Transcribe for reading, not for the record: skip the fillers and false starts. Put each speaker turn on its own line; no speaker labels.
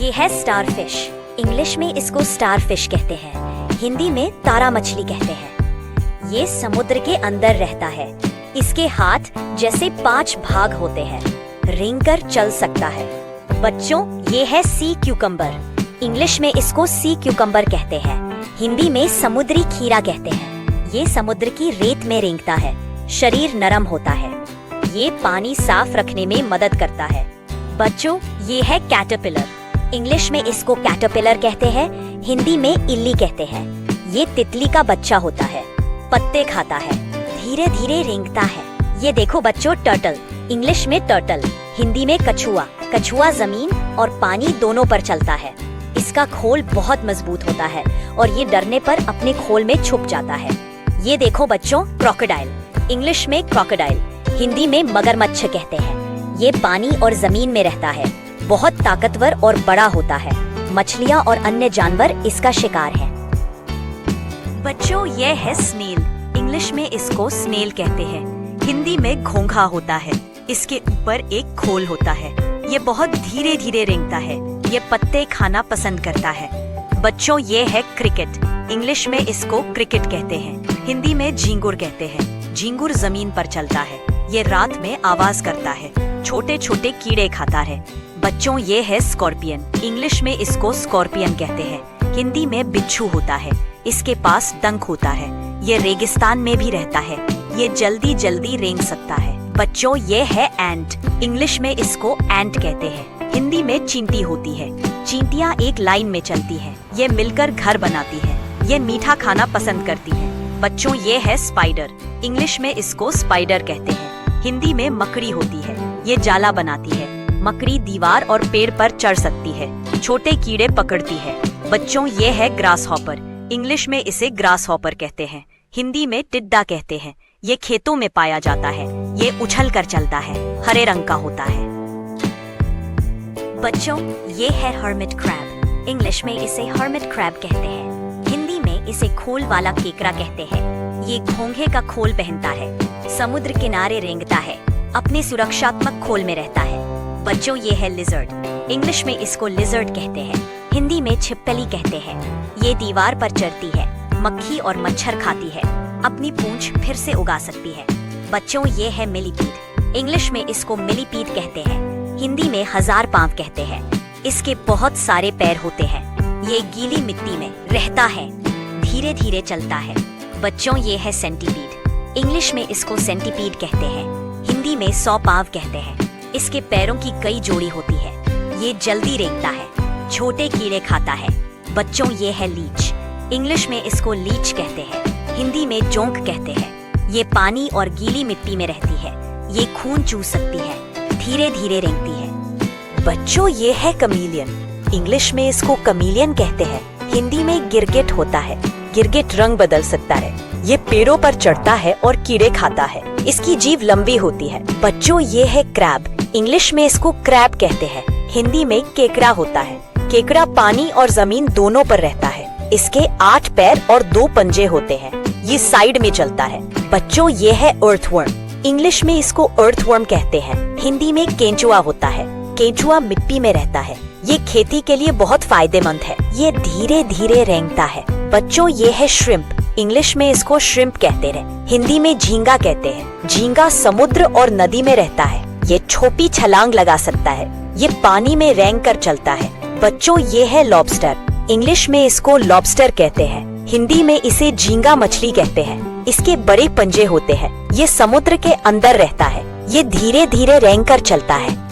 ये है starfish. English में इसको स्टारफिश कहते हैं, हिंदी में तारा मछली कहते हैं। ये समुद्र के अंदर रहता है। इसके हाथ जैसे 5 भाग होते हैं, रेंग कर चल सकता है। बच्चों, ये है सी क्यूकम्बर। इंग्लिश में इसको सी क्यूकम्बर कहते हैं, हिंदी में समुद्री खीरा कहते हैं। ये समुद्र की रेत में रेंगता है, शरीर नरम होता है। ये पानी साफ रखने में मदद करता है। बच्चों, ये है कैटरपिलर। इंग्लिश में इसको कैटरपिलर कहते हैं, हिंदी में इल्ली कहते हैं। ये तितली का बच्चा होता है, पत्ते खाता है, धीरे धीरे रेंगता है। ये देखो बच्चों, टर्टल। इंग्लिश में टर्टल, हिंदी में कछुआ। कछुआ जमीन और पानी दोनों पर चलता है। इसका खोल बहुत मजबूत होता है और ये डरने पर अपने खोल में छुप जाता है। ये देखो बच्चों, क्रोकोडाइल। इंग्लिश में क्रोकोडाइल, हिंदी में मगरमच्छ कहते हैं। ये पानी और जमीन में रहता है, बहुत ताकतवर और बड़ा होता है। मछलियाँ और अन्य जानवर इसका शिकार हैं। बच्चों, ये है स्नेल। इंग्लिश में इसको स्नेल कहते हैं, हिंदी में घोंघा होता है। इसके ऊपर एक खोल होता है। ये बहुत धीरे धीरे रेंगता है। ये पत्ते खाना पसंद करता है। बच्चों, ये है क्रिकेट। इंग्लिश में इसको क्रिकेट कहते हैं, हिंदी में झींगुर कहते हैं। झींगुर जमीन पर चलता है। ये रात में आवाज करता है, छोटे छोटे कीड़े खाता है। बच्चों, ये है स्कॉर्पियन। इंग्लिश में इसको स्कॉर्पियन कहते हैं, हिंदी में बिच्छू होता है। इसके पास डंक होता है। ये रेगिस्तान में भी रहता है। ये जल्दी जल्दी रेंग सकता है। बच्चों, ये है एंट। इंग्लिश में इसको एंट कहते हैं, हिंदी में चींटी होती है। चींटियां एक लाइन में चलती हैं। ये मिलकर घर बनाती है। ये मीठा खाना पसंद करती है। बच्चों, ये है स्पाइडर। इंग्लिश में इसको स्पाइडर कहते हैं, हिंदी में मकड़ी होती है। ये जाला बनाती है। मकड़ी दीवार और पेड़ पर चढ़ सकती है, छोटे कीड़े पकड़ती है। बच्चों, ये है ग्रास हॉपर। इंग्लिश में इसे ग्रास हॉपर कहते हैं, हिंदी में टिड्डा कहते हैं। ये खेतों में पाया जाता है। ये उछल कर चलता है, हरे रंग का होता है। बच्चों, ये है हर्मिट क्रैब। इंग्लिश में इसे हर्मिट क्रैब कहते हैं, हिंदी में इसे खोल वाला केकड़ा कहते हैं। ये घोंघे का खोल पहनता है, समुद्र किनारे रेंगता है, अपने सुरक्षात्मक खोल में रहता है। बच्चों, ये है लिजर्ड। इंग्लिश में इसको लिजर्ड कहते हैं, हिंदी में छिपकली कहते हैं। ये दीवार पर चढ़ती है, मक्खी और मच्छर खाती है, अपनी पूंछ फिर से उगा सकती है। बच्चों, ये है मिलीपीड। इंग्लिश में इसको मिलीपीड कहते हैं, हिंदी में 1000 पांव कहते हैं। इसके बहुत सारे पैर होते हैं। ये गीली मिट्टी में रहता है, धीरे धीरे चलता है। बच्चों, ये है सेंटीपीड। इंग्लिश में इसको सेंटीपीड कहते हैं, हिंदी में 100 पांव कहते हैं। इसके पैरों की कई जोड़ी होती है। ये जल्दी रेंगता है, छोटे कीड़े खाता है। बच्चों, ये है लीच। इंग्लिश में इसको लीच कहते हैं, हिंदी में जोंक कहते हैं। ये पानी और गीली मिट्टी में रहती है। ये खून चूस सकती है, धीरे धीरे रेंगती है। बच्चों, ये है कमीलियन। इंग्लिश में इसको कमीलियन कहते हैं, हिंदी में गिरगिट होता है। गिरगिट रंग बदल सकता है। ये पेड़ों पर चढ़ता है और कीड़े खाता है। इसकी जीभ लंबी होती है। बच्चों, ये है क्रैब। इंग्लिश में इसको क्रैब कहते हैं, हिंदी में केकड़ा होता है। केकड़ा पानी और जमीन दोनों पर रहता है। इसके 8 पैर और 2 पंजे होते हैं। ये साइड में चलता है। बच्चों, ये है अर्थवर्म। इंग्लिश में इसको अर्थवर्म कहते हैं, हिंदी में केंचुआ होता है। केंचुआ मिट्टी में रहता है। ये खेती के लिए बहुत फायदेमंद है। ये धीरे धीरे रेंगता है। बच्चों, ये है श्रिम्प। इंग्लिश में इसको श्रिम्प कहते हैं, हिंदी में झींगा कहते हैं। झींगा समुद्र और नदी में रहता है। ये छोटी छलांग लगा सकता है। ये पानी में रेंग कर चलता है। बच्चों, ये है लॉबस्टर। इंग्लिश में इसको लॉबस्टर कहते हैं, हिंदी में इसे झींगा मछली कहते हैं। इसके बड़े पंजे होते हैं। ये समुद्र के अंदर रहता है। ये धीरे धीरे रेंग कर चलता है।